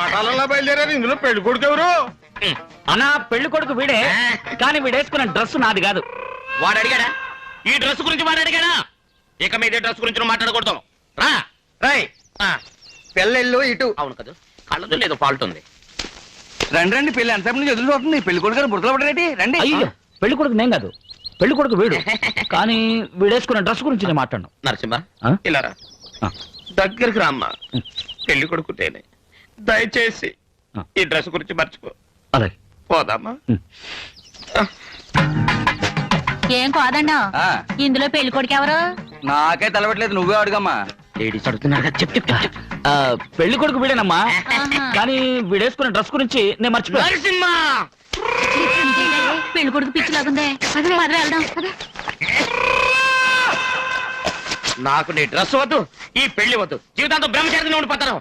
పటాలలో బయలుదేరారు. ఇందులో పెళ్లి కొడుకు ఎవరు? అన్నా పెళ్లి కొడుకు వీడే, కానీ వీడేసుకున్న డ్రెస్ నాది కాదు. వాడు అడిగాడా? ఈ డ్రెస్ గురించి వాడు అడిగాడా? ఇక మీద డ్రెస్ గురించి నువ్వు మాట్లాడకూడదు. రా రై పెళ్ళిళ్ళు ఇటు. అవును కదా, కళ్ళదు లేదు ఫాల్ట్ ఉంది. రండి రండి, పెళ్లి ఎంతసేపు నుంచి ఎదురు చూస్తుంది. పెళ్లి కొడుకు గారు బుడతలు పడరేటి? రండి. అయ్యో పెళ్లి కొడుకు నేను కాదు, పెళ్లి కొడుకు వీడు. కానీ వీడేసుకున్న డ్రెస్ గురించి నేను మాట్లాడను. నరసింహ ఆ? ఇలా రా. ఆ. దగ్గరికి రామ్మా. పెళ్లి కొడుకుంటేనే దయచేసి ఈ డ్రెస్ గురించి మర్చిపో. అలాగే పోదామా? ఏం కాదండా ఇందులో పెళ్లి కొడుకు ఎవరు? నాకే తెలవట్లేదు, నువ్వే అడుగమ్మా. లేడీస్ అడుగుతున్నారు కదా, చెప్పు. పెళ్లి కొడుకు వీడేనమ్మా, కానీ వీడేసుకున్న డ్రెస్ గురించి నేను మర్చిపోయాను. నరసింహ పెళ్లి కొడుకు పిచ్చిలాగుందే, పద వెళ్దాం. నాకు నీ డ్రెస్ వద్దు, ఈ పెళ్లి వద్దు. జీవితాంతం బ్రహ్మచారి ఉండిపోతాను.